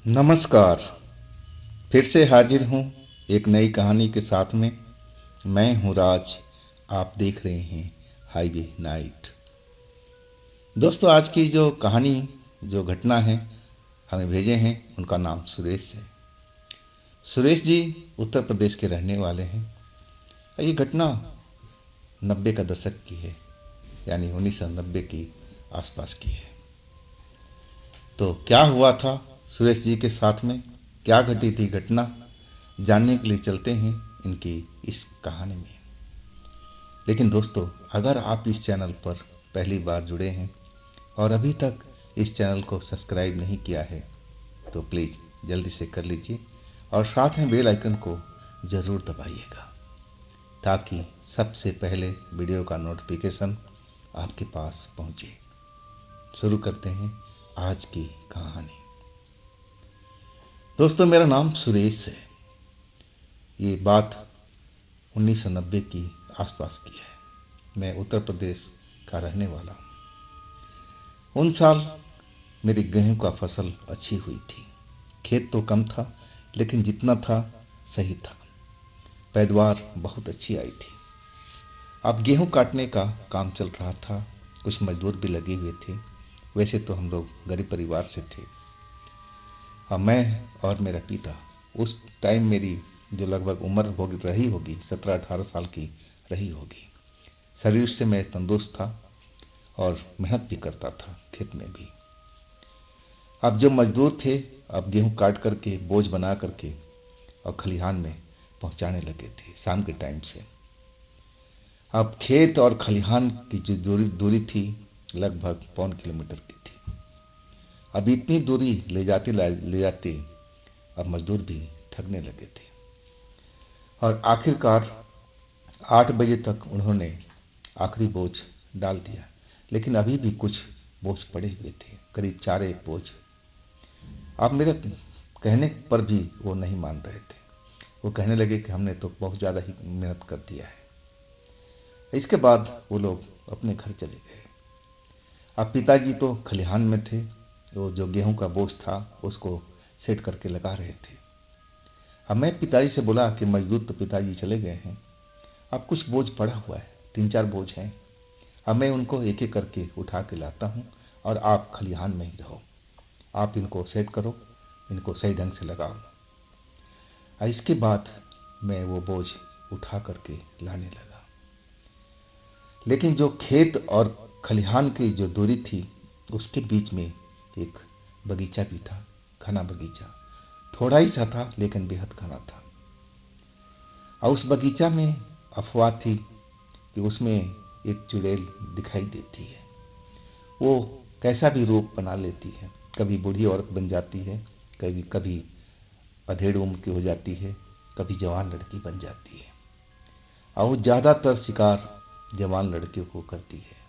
नमस्कार। फिर से हाजिर हूँ एक नई कहानी के साथ में। मैं हूँ राज। आप देख रहे हैं हाईवे नाइट। दोस्तों, आज की जो कहानी, जो घटना है, हमें भेजे हैं, उनका नाम सुरेश है। सुरेश जी उत्तर प्रदेश के रहने वाले हैं। ये घटना 90 का दशक की है, यानी 1990 की आसपास की है। तो क्या हुआ था सुरेश जी के साथ में, क्या घटी थी घटना, जानने के लिए चलते हैं इनकी इस कहानी में। लेकिन दोस्तों, अगर आप इस चैनल पर पहली बार जुड़े हैं और अभी तक इस चैनल को सब्सक्राइब नहीं किया है तो प्लीज़ जल्दी से कर लीजिए और साथ में बेल आइकन को ज़रूर दबाइएगा ताकि सबसे पहले वीडियो का नोटिफिकेशन आपके पास पहुंचे। शुरू करते हैं आज की कहानी। दोस्तों, मेरा नाम सुरेश है। ये बात 1990 की आसपास की है। मैं उत्तर प्रदेश का रहने वाला हूँ। उन साल मेरी गेहूं का फसल अच्छी हुई थी। खेत तो कम था, लेकिन जितना था सही था। पैदावार बहुत अच्छी आई थी। अब गेहूं काटने का काम चल रहा था। कुछ मजदूर भी लगे हुए थे। वैसे तो हम लोग गरीब परिवार से थे। अब मैं और मेरा पिता, उस टाइम मेरी जो लगभग उम्र होगी रही होगी 17-18 साल की रही होगी। शरीर से मैं तंदुरुस्त था और मेहनत भी करता था खेत में भी। अब जो मजदूर थे, अब गेहूं काट करके बोझ बना करके और खलिहान में पहुंचाने लगे थे शाम के टाइम से। अब खेत और खलिहान की जो दूरी दूरी थी लगभग 1.25 किलोमीटर की थी। अब इतनी दूरी ले जाते अब मजदूर भी थकने लगे थे और आखिरकार 8 बजे तक उन्होंने आखिरी बोझ डाल दिया। लेकिन अभी भी कुछ बोझ पड़े हुए थे, करीब 4 बोझ। अब मेरे कहने पर भी वो नहीं मान रहे थे। वो कहने लगे कि हमने तो बहुत ज़्यादा ही मेहनत कर दिया है। इसके बाद वो लोग अपने घर चले गए। अब पिताजी तो खलिहान में थे। वो जो गेहूं का बोझ था उसको सेट करके लगा रहे थे। अब मैं पिताजी से बोला कि मजदूर तो पिताजी चले गए हैं, अब कुछ बोझ पड़ा हुआ है, 3-4 बोझ हैं। अब मैं उनको एक एक करके उठा के लाता हूँ और आप खलिहान में ही रहो। आप इनको सेट करो, इनको सही ढंग से लगाओ। और इसके बाद मैं वो बोझ उठा करके लाने लगा। लेकिन जो खेत और खलिहान की जो दूरी थी उसके बीच में एक बगीचा भी था, घना बगीचा। थोड़ा ही सा था लेकिन बेहद घना था। और उस बगीचा में अफवाह थी कि उसमें एक चुड़ैल दिखाई देती है। वो कैसा भी रूप बना लेती है। कभी बूढ़ी औरत बन जाती है, कभी कभी अधेड़ उम्र की हो जाती है, कभी जवान लड़की बन जाती है। और वो ज़्यादातर शिकार जवान लड़कियों को करती है।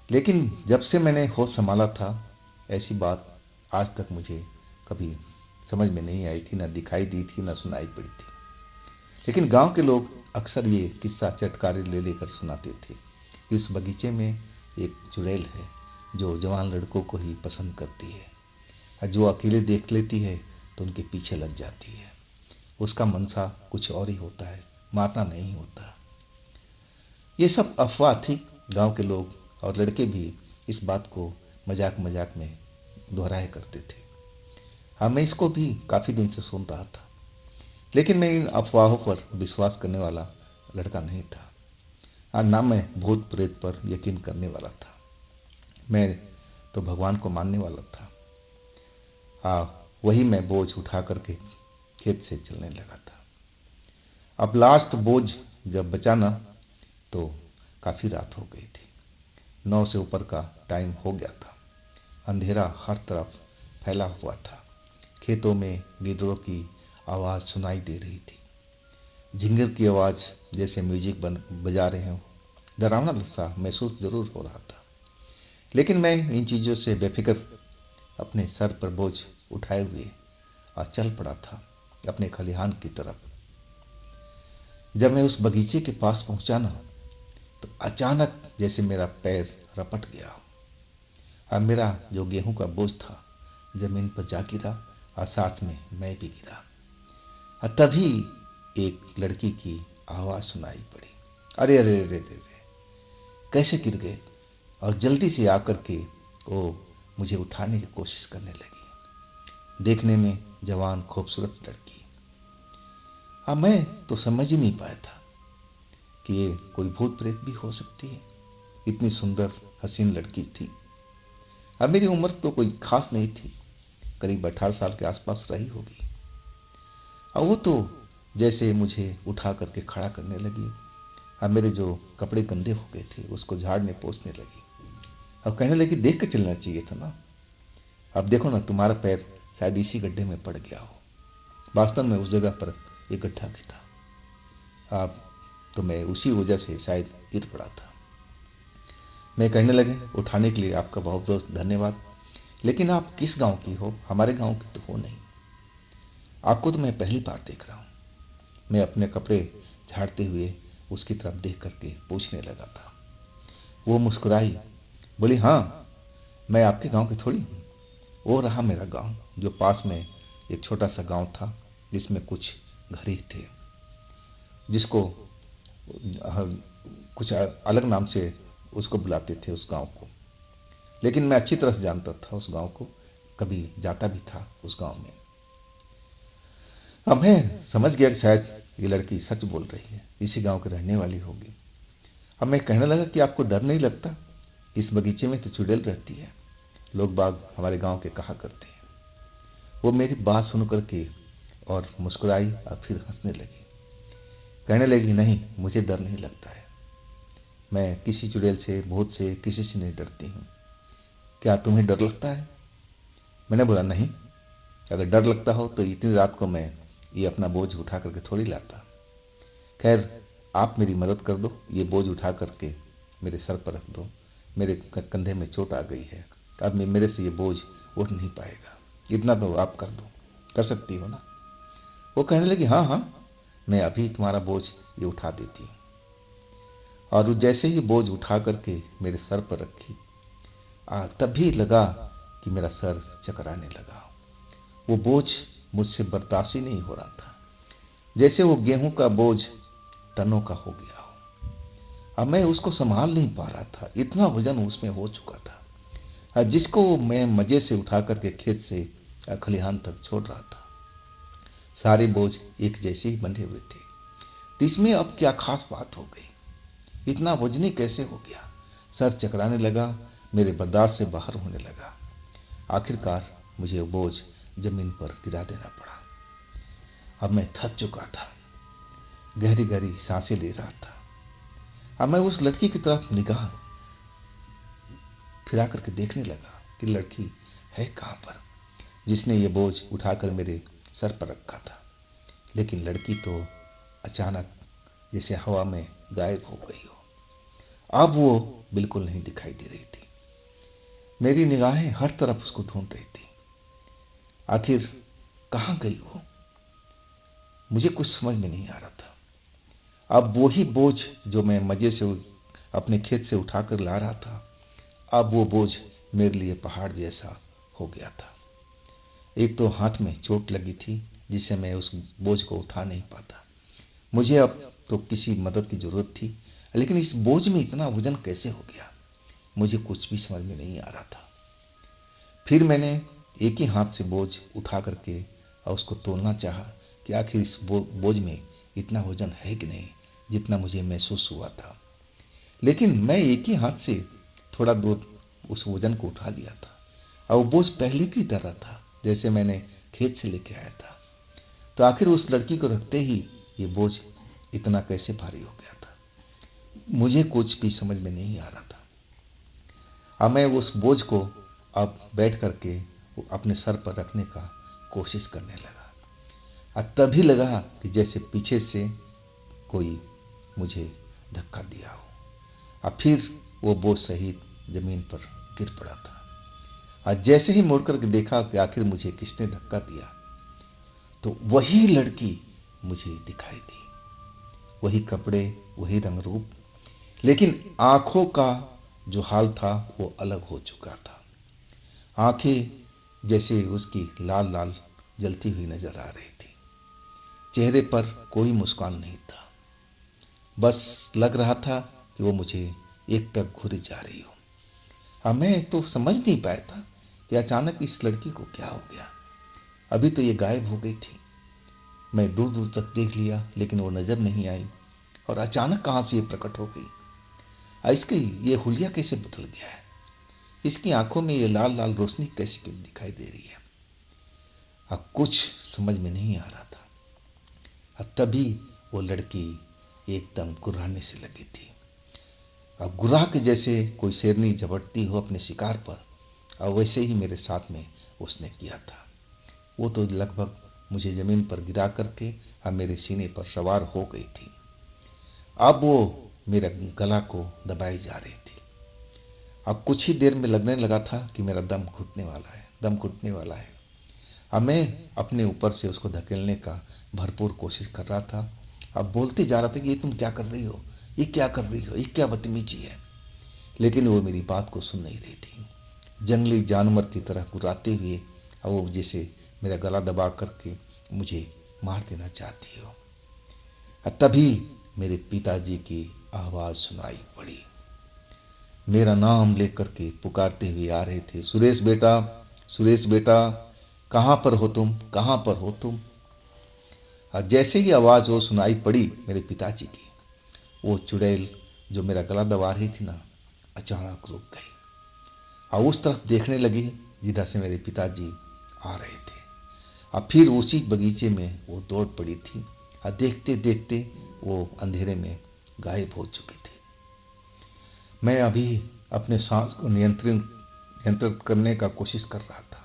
लेकिन जब से मैंने होश संभाला था, ऐसी बात आज तक मुझे कभी समझ में नहीं आई थी, ना दिखाई दी थी, ना सुनाई पड़ी थी। लेकिन गांव के लोग अक्सर ये किस्सा चटकारे ले लेकर सुनाते थे कि इस बगीचे में एक चुड़ैल है जो जवान लड़कों को ही पसंद करती है और जो अकेले देख लेती है तो उनके पीछे लग जाती है। उसका मनसा कुछ और ही होता है, मारना नहीं होता। ये सब अफवाह थी। गांव के लोग और लड़के भी इस बात को मजाक मजाक में दोहराया करते थे। हाँ, मैं इसको भी काफ़ी दिन से सुन रहा था, लेकिन मैं इन अफवाहों पर विश्वास करने वाला लड़का नहीं था और ना मैं भूत प्रेत पर यकीन करने वाला था। मैं तो भगवान को मानने वाला था। वही मैं बोझ उठा करके खेत से चलने लगा था। अब लास्ट बोझ जब बचा ना, तो काफ़ी रात हो गई थी। 9 से ऊपर का टाइम हो गया था। अंधेरा हर तरफ फैला हुआ था। खेतों में गिद्धड़ों की आवाज़ सुनाई दे रही थी। झिंगर की आवाज़ जैसे म्यूजिक बजा रहे हो। डरावना सा महसूस जरूर हो रहा था। लेकिन मैं इन चीज़ों से बेफिक्र अपने सर पर बोझ उठाए हुए और चल पड़ा था अपने खलिहान की तरफ। जब मैं उस बगीचे के पास पहुंचा ना, तो अचानक जैसे मेरा पैर रपट गया और मेरा जो गेहूं का बोझ था जमीन पर जा गिरा और साथ में मैं भी गिरा। और तभी एक लड़की की आवाज़ सुनाई पड़ी, अरे अरे अरे अरे अरे, कैसे गिर गए। और जल्दी से आकर के वो मुझे उठाने की कोशिश करने लगी। देखने में जवान खूबसूरत लड़की। हाँ, मैं तो समझ ही नहीं पाया था कि ये कोई भूत प्रेत भी हो सकती है। इतनी सुंदर हसीन लड़की थी। अब मेरी उम्र तो कोई खास नहीं थी, करीब 18 साल के आसपास रही होगी। और वो तो जैसे मुझे उठा करके खड़ा करने लगी। अब मेरे जो कपड़े गंदे हो गए थे उसको झाड़ने पोंछने लगी। अब कहने लगी, देख के चलना चाहिए था ना, अब देखो ना तुम्हारा पैर शायद इसी गड्ढे में पड़ गया हो। वास्तव में उस जगह पर एक गड्ढा भी था। अब तो मैं उसी वजह से शायद गिर पड़ा था। मैं कहने लगे, उठाने के लिए आपका बहुत बहुत धन्यवाद, लेकिन आप किस गांव की हो? हमारे गांव की तो हो नहीं। आपको तो मैं पहली बार देख रहा हूँ। मैं अपने कपड़े झाड़ते हुए उसकी तरफ देख करके पूछने लगा था। वो मुस्कुराई, बोली, हाँ मैं आपके गांव की थोड़ी हूँ। वो रहा मेरा गांव, जो पास में एक छोटा सा गांव था जिसमें कुछ घर ही थे, जिसको कुछ अलग नाम से उसको बुलाते थे उस गांव को। लेकिन मैं अच्छी तरह से जानता था उस गांव को, कभी जाता भी था उस गांव में। अब मैं समझ गया कि शायद ये लड़की सच बोल रही है, इसी गांव की रहने वाली होगी। अब मैं कहने लगा कि आपको डर नहीं लगता? इस बगीचे में तो चुड़ैल रहती है, लोग बाग हमारे गांव के कहा करते हैं। वो मेरी बात सुन करके और मुस्कुराई और फिर हंसने लगी। कहने लगी, नहीं मुझे डर नहीं लगता है, मैं किसी चुड़ैल से, भूत से, किसी से नहीं डरती हूँ। क्या तुम्हें डर लगता है? मैंने बोला, नहीं, अगर डर लगता हो तो इतनी रात को मैं ये अपना बोझ उठा करके थोड़ी लाता। खैर आप मेरी मदद कर दो, ये बोझ उठा करके मेरे सर पर रख दो। मेरे कंधे में चोट आ गई है, अब मेरे से ये बोझ उठ नहीं पाएगा। इतना तो आप कर दो, कर सकती हो ना? वो कहने लगी, हाँ हाँ, मैं अभी तुम्हारा बोझ ये उठा देती हूँ। और जैसे ही बोझ उठा करके मेरे सर पर रखी, तभी लगा कि मेरा सर चकराने लगा। वो बोझ मुझसे बर्दाश्त ही नहीं हो रहा था, जैसे वो गेहूं का बोझ टनों का हो गया हो। अब मैं उसको संभाल नहीं पा रहा था, इतना वजन उसमें हो चुका था, जिसको मैं मजे से उठा करके खेत से खलिहान तक छोड़ रहा था। सारे बोझ एक जैसे ही बंधे हुए थे, तो इसमें अब क्या खास बात हो गई? इतना वजनी कैसे हो गया? सर चकराने लगा, मेरे बर्दाश्त से बाहर होने लगा। आखिरकार मुझे वो बोझ जमीन पर गिरा देना पड़ा। अब मैं थक चुका था, गहरी गहरी सांसें ले रहा था। अब मैं उस लड़की की तरफ निगाह फिरा करके देखने लगा कि लड़की है कहाँ पर, जिसने ये बोझ उठाकर मेरे सर पर रखा था। लेकिन लड़की तो अचानक जैसे हवा में गायब हो गई हो। अब वो बिल्कुल नहीं दिखाई दे रही थी। मेरी निगाहें हर तरफ उसको ढूंढ रही थी। आखिर कहाँ गई वो? मुझे कुछ समझ में नहीं आ रहा था। अब वही बोझ जो मैं मजे से अपने खेत से उठाकर ला रहा था, अब वो बोझ मेरे लिए पहाड़ जैसा हो गया था। एक तो हाथ में चोट लगी थी जिससे मैं उस बोझ को उठा नहीं पाता। मुझे अब तो किसी मदद की जरूरत थी, लेकिन इस बोझ में इतना वजन कैसे हो गया, मुझे कुछ भी समझ में नहीं आ रहा था। फिर मैंने एक ही हाथ से बोझ उठा करके और उसको तोलना चाहा कि आखिर इस बोझ में इतना वजन है कि नहीं जितना मुझे महसूस हुआ था। लेकिन मैं एक ही हाथ से थोड़ा दूर उस वजन को उठा लिया था, और वो बोझ पहले की तरह था जैसे मैंने खेत से लेके आया था। तो आखिर उस लड़की को रखते ही ये बोझ इतना कैसे भारी हो गया था, मुझे कुछ भी समझ में नहीं आ रहा था। अब मैं उस बोझ को अब बैठ करके अपने सर पर रखने का कोशिश करने लगा, और तभी लगा कि जैसे पीछे से कोई मुझे धक्का दिया हो। और फिर वो बोझ सहित जमीन पर गिर पड़ा था। और जैसे ही मुड़ करके देखा कि आखिर मुझे किसने धक्का दिया, तो वही लड़की मुझे दिखाई दी। वही कपड़े, वही रंग रूप, लेकिन आंखों का जो हाल था वो अलग हो चुका था। आंखें जैसे उसकी लाल लाल जलती हुई नजर आ रही थी। चेहरे पर कोई मुस्कान नहीं था, बस लग रहा था कि वो मुझे एकटक घूरी जा रही हो। अब मैं तो समझ नहीं पाया था कि अचानक इस लड़की को क्या हो गया। अभी तो ये गायब हो गई थी। मैं दूर दूर तक देख लिया लेकिन वो नजर नहीं आई, और अचानक कहाँ से ये प्रकट हो गई। इसकी ये हुलिया कैसे बदल गया है, इसकी आंखों में ये लाल लाल रोशनी कैसी क्यों दिखाई दे रही है। अब कुछ समझ में नहीं आ रहा था। अब तभी वो लड़की एकदम गुर्राने से लगी थी। अब गुर्राह के जैसे कोई शेरनी झपटती हो अपने शिकार पर, और वैसे ही मेरे साथ में उसने किया था। वो तो लगभग मुझे जमीन पर गिरा करके अब मेरे सीने पर सवार हो गई थी। अब वो मेरा गला को दबाई जा रही थी। अब कुछ ही देर में लगने लगा था कि मेरा दम घुटने वाला है, दम घुटने वाला है। अब मैं अपने ऊपर से उसको धकेलने का भरपूर कोशिश कर रहा था। अब बोलते जा रहा था कि ये तुम क्या कर रही हो, ये क्या कर रही हो, ये क्या बदतमीजी है। लेकिन वो मेरी बात को सुन नहीं रही थी। जंगली जानवर की तरह गुर्राते हुए अब वो जैसे मेरा गला दबा करके मुझे मार देना चाहती हो। तभी मेरे पिताजी की आवाज सुनाई पड़ी। मेरा नाम लेकर के पुकारते हुए आ रहे थे, सुरेश बेटा, सुरेश बेटा, कहाँ पर हो तुम, कहाँ पर हो तुम। जैसे ही आवाज वो सुनाई पड़ी मेरे पिताजी की, वो चुड़ैल जो मेरा गला दबा रही थी ना, अचानक रुक गई और उस तरफ देखने लगी जिधर से मेरे पिताजी आ रहे थे। अब फिर उसी बगीचे में वो दौड़ पड़ी थी और देखते देखते वो अंधेरे में गायब हो चुकी थी। मैं अभी अपने सांस को नियंत्रित करने का कोशिश कर रहा था।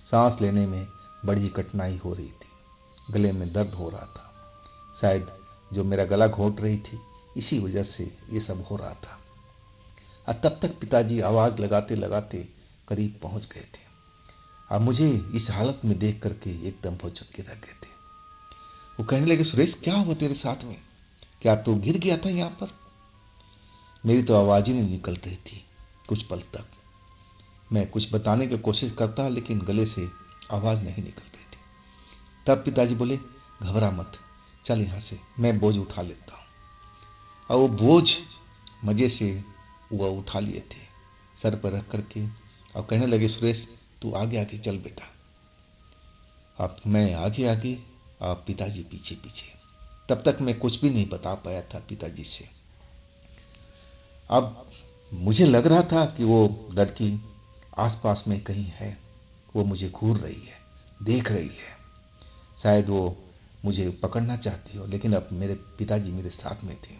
सांस लेने में बड़ी कठिनाई हो रही थी, गले में दर्द हो रहा था। शायद जो मेरा गला घोंट रही थी इसी वजह से ये सब हो रहा था। और तब तक पिताजी आवाज़ लगाते लगाते करीब पहुंच गए थे। अब मुझे इस हालत में देख करके एकदम भौचक्के के रह गए थे। वो कहने लगे, सुरेश क्या हुआ तेरे साथ में, क्या तू गिर गया था यहाँ पर। मेरी तो आवाज़ ही नहीं निकल रही थी कुछ पल तक। मैं कुछ बताने की कोशिश करता लेकिन गले से आवाज़ नहीं निकल रही थी। तब पिताजी बोले, घबरा मत, चल यहाँ से, मैं बोझ उठा लेता हूँ। और वो बोझ मज़े से वो उठा लिए थे सर पर रख करके, और कहने लगे, सुरेश तू आगे आगे चल बेटा। अब मैं आगे आगे और पिताजी पीछे पीछे। तब तक मैं कुछ भी नहीं बता पाया था पिताजी से। अब मुझे लग रहा था कि वो लड़की आसपास में कहीं है, वो मुझे घूर रही है, देख रही है। शायद वो मुझे पकड़ना चाहती हो, लेकिन अब मेरे पिताजी मेरे साथ में थे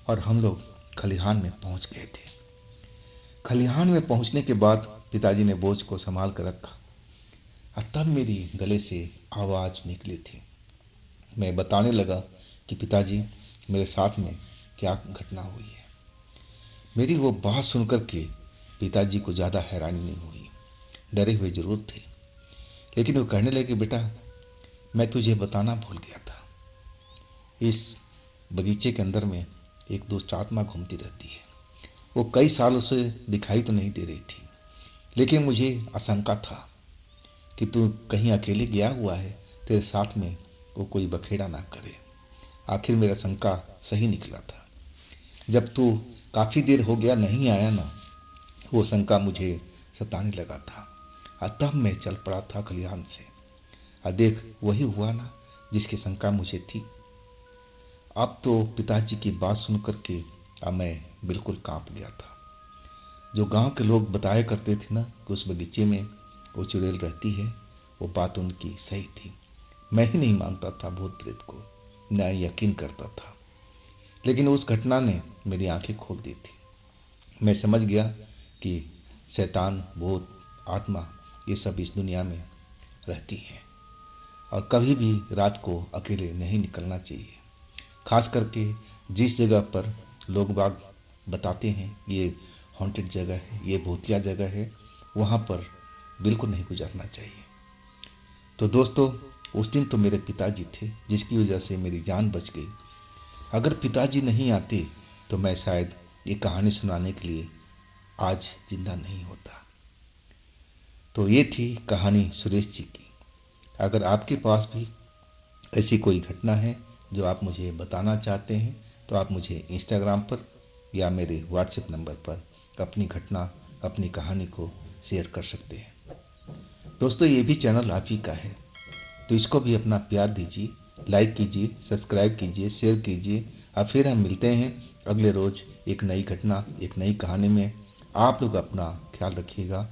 और हम लोग खलिहान में पहुंच गए थे। खलिहान में पहुंचने के बाद पिताजी ने बोझ को संभाल कर रखा और तब मेरी गले से आवाज़ निकली थी। मैं बताने लगा कि पिताजी मेरे साथ में क्या घटना हुई है। मेरी वो बात सुनकर के पिताजी को ज़्यादा हैरानी नहीं हुई, डरे हुए जरूर थे, लेकिन वो कहने लगे, बेटा मैं तुझे बताना भूल गया था, इस बगीचे के अंदर में एक दुष्ट आत्मा घूमती रहती है। वो कई सालों से दिखाई तो नहीं दे रही थी, लेकिन मुझे आशंका था कि तू कहीं अकेले गया हुआ है, तेरे साथ में वो कोई बखेड़ा ना करे। आखिर मेरा शंका सही निकला था। जब तू काफ़ी देर हो गया नहीं आया ना, वो शंका मुझे सताने लगा था और तब मैं चल पड़ा था खलिहान से। और देख वही हुआ ना जिसकी शंका मुझे थी। अब तो पिताजी की बात सुन कर के अब मैं बिल्कुल कांप गया था। जो गांव के लोग बताया करते थे ना कि उस बगीचे में वो चुड़ैल रहती है, वो बात उनकी सही थी। मैं ही नहीं मानता था भूत प्रेत को, न यकीन करता था, लेकिन उस घटना ने मेरी आंखें खोल दी थी। मैं समझ गया कि शैतान, भूत, आत्मा ये सब इस दुनिया में रहती हैं और कभी भी रात को अकेले नहीं निकलना चाहिए। खास करके जिस जगह पर लोग बाग बताते हैं ये हॉन्टेड जगह है, ये भूतिया जगह है, वहाँ पर बिल्कुल नहीं गुजरना चाहिए। तो दोस्तों, उस दिन तो मेरे पिताजी थे जिसकी वजह से मेरी जान बच गई। अगर पिताजी नहीं आते तो मैं शायद ये कहानी सुनाने के लिए आज जिंदा नहीं होता। तो ये थी कहानी सुरेश जी की। अगर आपके पास भी ऐसी कोई घटना है जो आप मुझे बताना चाहते हैं तो आप मुझे इंस्टाग्राम पर या मेरे व्हाट्सएप नंबर पर अपनी घटना, अपनी कहानी को शेयर कर सकते हैं। दोस्तों, ये भी चैनल आप ही का है, तो इसको भी अपना प्यार दीजिए, लाइक कीजिए, सब्सक्राइब कीजिए, शेयर कीजिए। अब फिर हम मिलते हैं अगले रोज एक नई घटना, एक नई कहानी में। आप लोग अपना ख्याल रखिएगा।